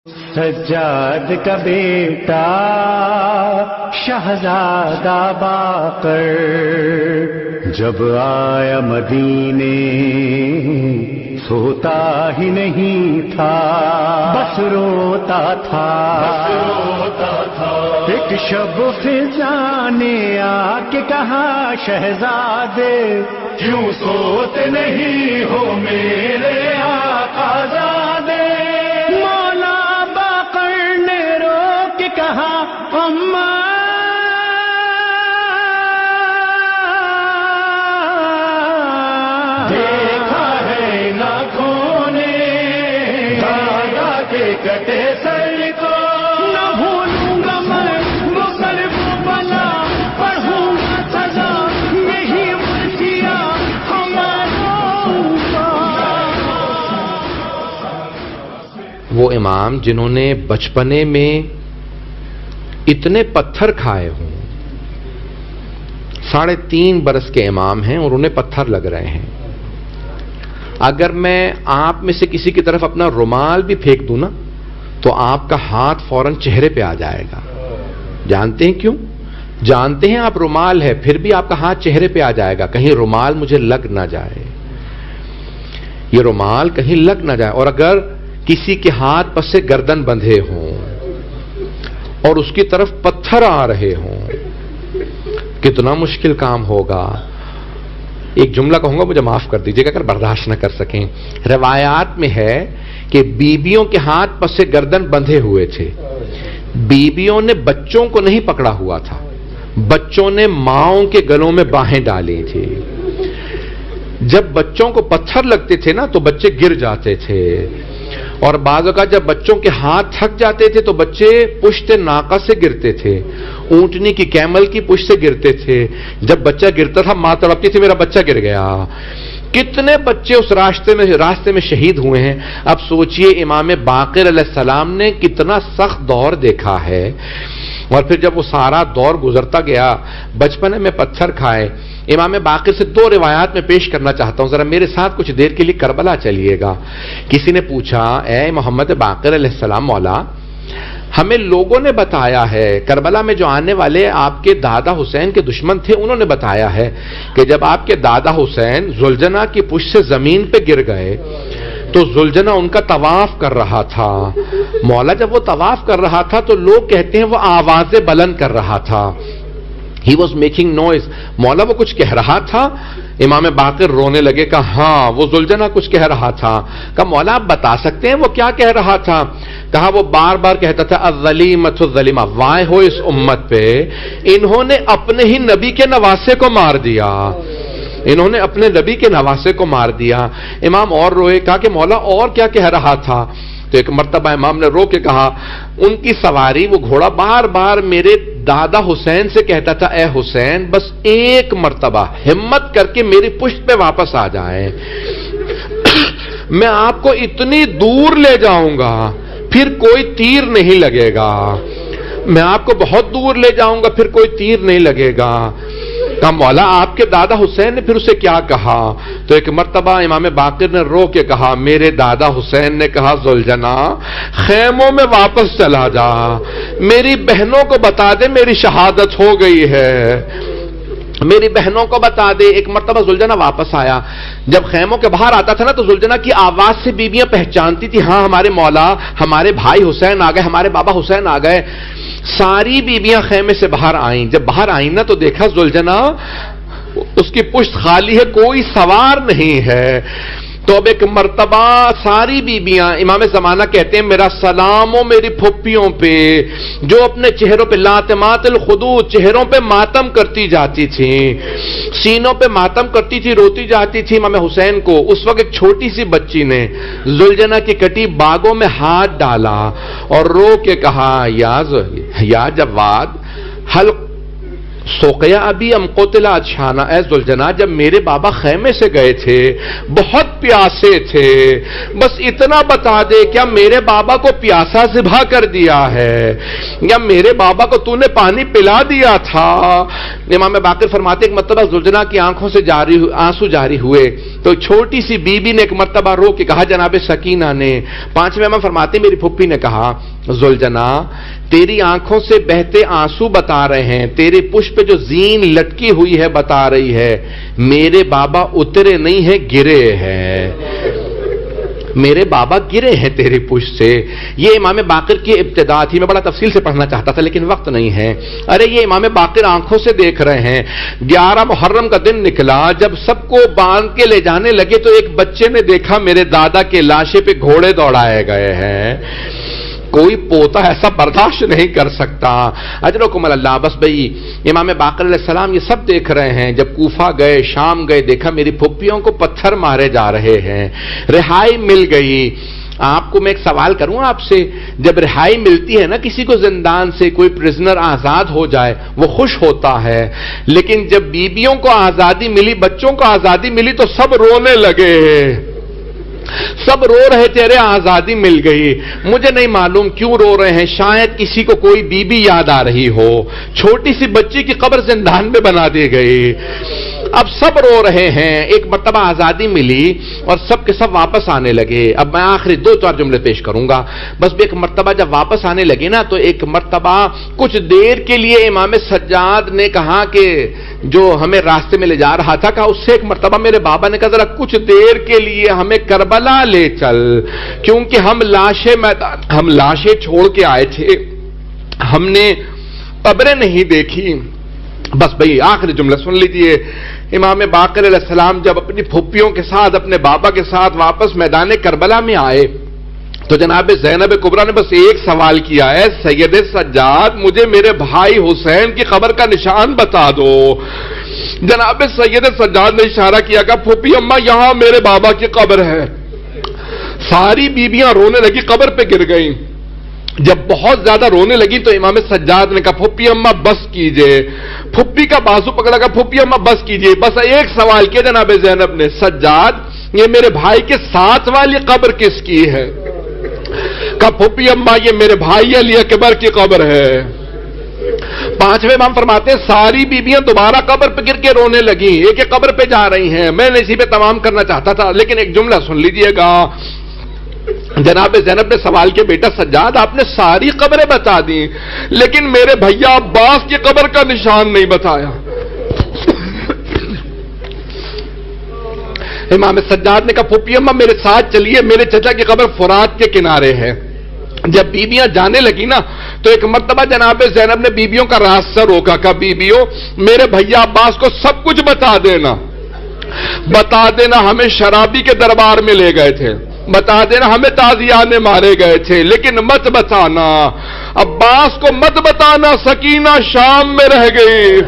سجاد کا بیٹا شہزادہ باقر جب آیا مدینے سوتا ہی نہیں تھا، بس روتا تھا۔ ایک شب فضا نے آ کے کہا شہزادے کیوں سوتے نہیں ہو میرے آقا زادے؟ کہا اماں دیکھا ہے ناخوں نے دادا کے کٹے سر کو، نہ بھولوں گا میں وہ قلب بنا، پڑھوں گا سزا یہی مرثیہ ہمارا۔ وہ امام جنہوں نے بچپنے میں اتنے پتھر کھائے ہوں، 3.5 برس کے امام ہیں اور انہیں پتھر لگ رہے ہیں، اگر میں آپ میں سے کسی کی طرف اپنا رومال بھی پھینک دوں نا تو آپ کا ہاتھ فوراً چہرے پہ آ جائے گا۔ جانتے ہیں کیوں؟ جانتے ہیں آپ رومال ہے، پھر بھی آپ کا ہاتھ چہرے پہ آ جائے گا، کہیں رومال مجھے لگ نہ جائے، یہ رومال کہیں لگ نہ جائے۔ اور اگر کسی کے ہاتھ پس سے گردن بندھے ہوں اور اس کی طرف پتھر آ رہے ہوں، کتنا مشکل کام ہوگا۔ ایک جملہ کہوں گا، مجھے معاف کر دیجیے گا اگر برداشت نہ کر سکیں۔ روایات میں ہے کہ بیویوں کے ہاتھ پس سے گردن بندھے ہوئے تھے، بیویوں نے بچوں کو نہیں پکڑا ہوا تھا، بچوں نے ماؤں کے گلوں میں باہیں ڈالی تھی۔ جب بچوں کو پتھر لگتے تھے نا تو بچے گر جاتے تھے، اور بعض اوقات جب بچوں کے ہاتھ تھک جاتے تھے تو بچے پشت ناقہ سے گرتے تھے، اونٹنی کی کیمل کی پشت سے گرتے تھے۔ جب بچہ گرتا تھا ماں تڑپتی تھی میرا بچہ گر گیا۔ کتنے بچے اس راستے میں شہید ہوئے ہیں۔ اب سوچئے امام باقر علیہ السلام نے کتنا سخت دور دیکھا ہے، اور پھر جب وہ سارا دور گزرتا گیا، بچپنے میں پتھر کھائے۔ امام باقر سے 2 روایات میں پیش کرنا چاہتا ہوں، ذرا میرے ساتھ کچھ دیر کے لیے کربلا چلیے گا۔ کسی نے پوچھا اے محمد باقر علیہ السلام مولا، ہمیں لوگوں نے بتایا ہے کربلا میں جو آنے والے آپ کے دادا حسین کے دشمن تھے، انہوں نے بتایا ہے کہ جب آپ کے دادا حسین زلجنا کی پشت سے زمین پہ گر گئے تو زلجنا ان کا طواف کر رہا تھا۔ مولا جب وہ طواف کر رہا تھا تو لوگ کہتے ہیں وہ آوازیں بلند کر رہا تھا، He was making noise۔ مولا وہ کچھ کہہ رہا تھا؟ امام باقر رونے لگے، کہا ہاں وہ زلجنا کچھ کہہ رہا تھا۔ کہا مولا آپ بتا سکتے ہیں وہ کیا کہہ رہا تھا؟ کہا وہ بار بار کہتا تھا الظلیمۃ الظلیمہ، وائے ہو اس امت پہ، انہوں نے اپنے ہی نبی کے نواسے کو مار دیا، انہوں نے اپنے نبی کے نواسے کو مار دیا۔ امام اور روئے، کہا کہ مولا اور کیا کہہ رہا تھا؟ تو ایک مرتبہ امام نے رو کے کہا ان کی سواری وہ گھوڑا بار بار میرے دادا حسین سے کہتا تھا اے حسین بس ایک مرتبہ ہمت کر کے میری پشت پہ واپس آ جائیں، میں آپ کو اتنی دور لے جاؤں گا پھر کوئی تیر نہیں لگے گا، میں آپ کو بہت دور لے جاؤں گا پھر کوئی تیر نہیں لگے گا۔ کہا مولا آپ کے دادا حسین نے پھر اسے کیا کہا؟ تو ایک مرتبہ امام باقر نے رو کے کہا میرے دادا حسین نے کہا زلجنا خیموں میں واپس چلا جا، میری بہنوں کو بتا دے میری شہادت ہو گئی ہے، میری بہنوں کو بتا دے۔ ایک مرتبہ زلجنا واپس آیا، جب خیموں کے باہر آتا تھا نا تو زلجنا کی آواز سے بیویاں پہچانتی تھی ہاں ہمارے مولا ہمارے بھائی حسین آ گئے، ہمارے بابا حسین آ گئے۔ ساری بیویاں خیمے سے باہر آئیں، جب باہر آئیں نا تو دیکھا زلجنا اس کی پشت خالی ہے، کوئی سوار نہیں ہے۔ تو اب ایک مرتبہ ساری بیبیاں امام زمانہ کہتے ہیں میرا سلام ہو میری پھپھیوں پہ جو اپنے چہروں پہ لاتمات الخدود چہروں پہ ماتم کرتی جاتی تھی، سینوں پہ ماتم کرتی تھی، روتی جاتی تھی امام حسین کو۔ اس وقت ایک چھوٹی سی بچی نے زلجنا کی کٹی باغوں میں ہاتھ ڈالا اور رو کے کہا یا جواد حل سوقیا ابھی ام قتل ادشانا، اے ذوالجناح جب میرے بابا خیمے سے گئے تھے بہت پیاسے تھے، بس اتنا بتا دے کیا میرے بابا کو پیاسا ذبح کر دیا ہے یا میرے بابا کو تو نے پانی پلا دیا تھا؟ امام باقر فرماتے ایک مرتبہ ذوالجناح کی آنکھوں سے آنسو جاری ہوئے تو چھوٹی سی بی بی نے ایک مرتبہ رو کے کہا، جناب سکینہ نے، پانچویں امام فرماتے میری پھپھی نے کہا، ذوالجناح تیری آنکھوں سے بہتے آنسو بتا رہے ہیں، تیرے پشت پہ جو زین لٹکی ہوئی ہے بتا رہی ہے، میرے بابا اترے نہیں ہیں گرے ہیں، میرے بابا گرے ہیں تیرے پشت سے۔ یہ امام باقر کی ابتدا تھی، میں بڑا تفصیل سے پڑھنا چاہتا تھا لیکن وقت نہیں ہے۔ ارے یہ امام باقر آنکھوں سے دیکھ رہے ہیں، 11 محرم کا دن نکلا، جب سب کو باندھ کے لے جانے لگے تو ایک بچے نے دیکھا میرے دادا کے لاشے پہ گھوڑے دوڑائے گئے ہیں، کوئی پوتا ایسا برداشت نہیں کر سکتا۔ اجرکم اللہ۔ بس بھئی امام باقر علیہ السلام یہ سب دیکھ رہے ہیں، جب کوفہ گئے، شام گئے، دیکھا میری پھپھیوں کو پتھر مارے جا رہے ہیں، رہائی مل گئی۔ آپ کو میں ایک سوال کروں آپ سے، جب رہائی ملتی ہے نا کسی کو زندان سے، کوئی پرزنر آزاد ہو جائے وہ خوش ہوتا ہے، لیکن جب بیویوں کو آزادی ملی، بچوں کو آزادی ملی تو سب رونے لگے، سب رو رہے تیرے آزادی مل گئی۔ مجھے نہیں معلوم کیوں رو رہے ہیں، شاید کسی کو کوئی بی بی یاد آ رہی ہو، چھوٹی سی بچی کی قبر زندان میں بنا دی گئی، اب سب رو رہے ہیں، ایک مرتبہ آزادی ملی اور سب کے سب واپس آنے لگے۔ اب میں آخری 2-4 جملے پیش کروں گا، بس ایک مرتبہ جب واپس آنے لگے نا تو ایک مرتبہ کچھ دیر کے لیے امام سجاد نے کہا کہ جو ہمیں راستے میں لے جا رہا تھا، کہا اس سے ایک مرتبہ میرے بابا نے کہا ذرا کچھ دیر کے لیے ہمیں کربلا لے چل، کیونکہ ہم لاشیں چھوڑ کے آئے تھے، ہم نے قبریں نہیں دیکھی۔ بس بھئی آخری جملہ سن لیجئے، امام باقر علیہ السلام جب اپنی پھپھیوں کے ساتھ اپنے بابا کے ساتھ واپس میدان کربلا میں آئے تو جناب زینب کبریٰ نے بس ایک سوال کیا ہے، سید سجاد مجھے میرے بھائی حسین کی قبر کا نشان بتا دو۔ جناب سید سجاد نے اشارہ کیا کہ پھپھی اماں یہاں میرے بابا کی قبر ہے۔ ساری بیبیاں رونے لگی، قبر پہ گر گئیں۔ جب بہت زیادہ رونے لگی تو امام سجاد نے کہا پھپھی اماں بس کیجئے، پھپھی کا بازو پکڑا، کہا پھپھی اماں بس کیجئے، بس ایک سوال کیا جناب زینب نے، سجاد یہ میرے بھائی کے ساتھ والی قبر کس کی ہے؟ کہا پھپھی اماں یہ میرے بھائی علی اکبر کی قبر ہے۔ پانچویں امام فرماتے ہیں ساری بیبیاں دوبارہ قبر پہ گر کے رونے لگیں، ایک ایک قبر پہ جا رہی ہیں۔ میں نے اسی پہ تمام کرنا چاہتا تھا لیکن ایک جملہ سن لیجئے گا۔ جناب زینب نے سوال کیا بیٹا سجاد آپ نے ساری قبریں بتا دیں لیکن میرے بھیا عباس کی قبر کا نشان نہیں بتایا۔ امام سجاد نے کہا پھپھی اماں میرے ساتھ چلیے، میرے چچا کی قبر فرات کے کنارے ہے۔ جب بیبیاں جانے لگی نا تو ایک مرتبہ جناب زینب نے بیبیوں کا راستہ روکا، کہا بیبیوں میرے بھیا عباس کو سب کچھ بتا دینا، ہمیں شرابی کے دربار میں لے گئے تھے، بتا دینا ہمیں تازیانے مارے گئے تھے، لیکن مت بتانا عباس کو، مت بتانا سکینہ شام میں رہ گئی۔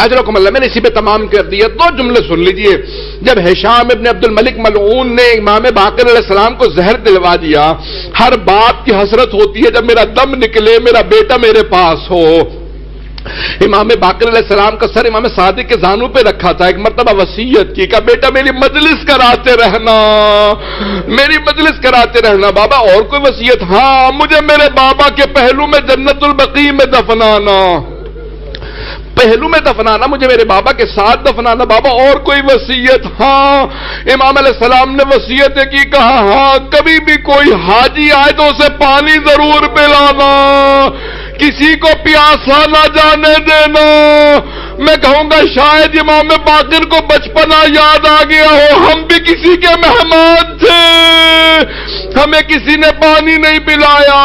اجرکم اللہ، میں نے اسی پہ تمام کر دیا۔ 2 جملے سن لیجئے، جب ہشام ابن عبد الملک ملعون نے امام باقر علیہ السلام کو زہر دلوا دیا، ہر باپ کی حسرت ہوتی ہے جب میرا دم نکلے میرا بیٹا میرے پاس ہو۔ امام باقر علیہ السلام کا سر امام صادق کے زانوں پہ رکھا تھا، ایک مرتبہ وصیت کی، کہا بیٹا میری مجلس کراتے رہنا، میری مجلس کراتے رہنا۔ بابا اور کوئی وصیت؟ ہاں مجھے میرے بابا کے پہلو میں جنت البقیع میں دفنانا، پہلو میں دفنانا، مجھے میرے بابا کے ساتھ دفنانا۔ بابا اور کوئی وصیت؟ ہاں امام علیہ السلام نے وصیت کی، کہا ہاں کبھی بھی کوئی حاجی آئے تو اسے پانی ضرور پلانا، کسی کو پیاسا نہ جانے دینا۔ میں کہوں گا شاید امام باقر کو بچپنا یاد آ گیا ہو، ہم بھی کسی کے مہمان تھے، ہمیں کسی نے پانی نہیں پلایا۔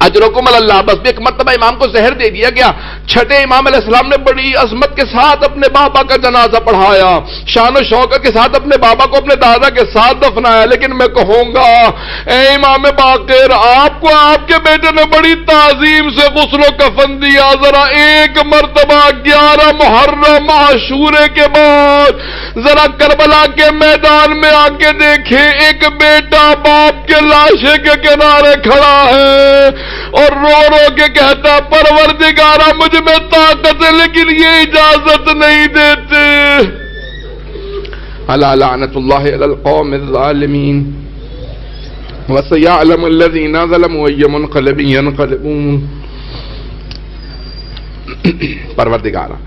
اجرکم اللہ، بس ایک مرتبہ امام کو زہر دے دیا گیا۔ چھٹے امام علیہ السلام نے بڑی عظمت کے ساتھ اپنے بابا کا جنازہ پڑھایا، شان و شوکت کے ساتھ اپنے بابا کو اپنے دادا کے ساتھ دفنایا۔ لیکن میں کہوں گا اے امام باقر، آپ کو آپ کے بیٹے نے بڑی تعظیم سے غسل و کفن دیا، ذرا ایک مرتبہ 11 محرم عاشورے کے بعد ذرا کربلا کے میدان میں آ کے دیکھیں، ایک بیٹا باپ کے لاشے کے کنارے کھڑا ہے، اور رو رو کے کہتا پروردگارا مجھ میں طاقت ہے لیکن یہ اجازت نہیں دیتے. الا لعنت اللہ علی القوم الظالمین وسيعلم الذين ظلموا أي منقلب ينقلبون. پروردگارا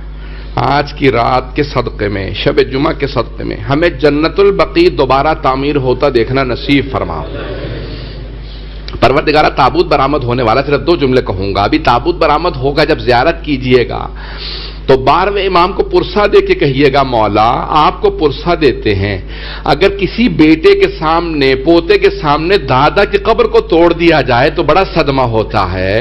آج کی رات کے صدقے میں، شب جمعہ کے صدقے میں ہمیں جنت البقیع دوبارہ تعمیر ہوتا دیکھنا نصیب فرما. پروردگارہ تابوت برآمد ہونے والا، صرف 2 جملے کہوں گا. ابھی تابوت برآمد ہوگا جب زیارت کیجئے گا تو 12ویں امام کو پرسہ دے کے کہیے گا مولا آپ کو پرسہ دیتے ہیں، اگر کسی بیٹے کے سامنے، پوتے کے سامنے دادا کی قبر کو توڑ دیا جائے تو بڑا صدمہ ہوتا ہے.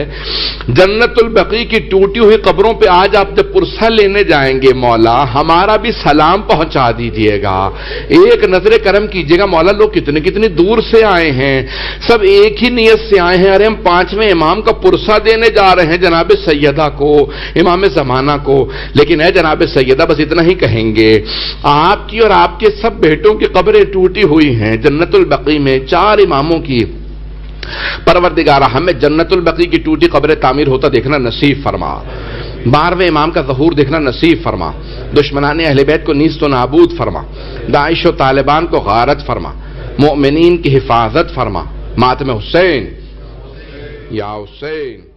جنت البقیع کی ٹوٹی ہوئی قبروں پہ آج آپ جب پرسہ لینے جائیں گے مولا ہمارا بھی سلام پہنچا دیجئے گا. ایک نظر کرم کیجئے گا مولا لوگ کتنی دور سے آئے ہیں، سب ایک ہی نیت سے آئے ہیں. ارے ہم 5ویں امام کا پرسہ دینے جا رہے ہیں جناب سیدہ کو، امام زمانہ کو. لیکن اے جناب سیدہ بس اتنا ہی کہیں گے، آپ کی اور آپ کے سب بیٹوں کی قبریں ٹوٹی ہوئی ہیں جنت البقیع میں 4 اماموں کی. پروردگارہ ہمیں جنت البقیع کی ٹوٹی قبریں تعمیر ہوتا دیکھنا نصیب فرما. 12ویں امام کا ظہور دیکھنا نصیب فرما. دشمنان اہل بیت کو نیست و نابود فرما. داعش و طالبان کو غارت فرما. مومنین کی حفاظت فرما. ماتم حسین یا حسین.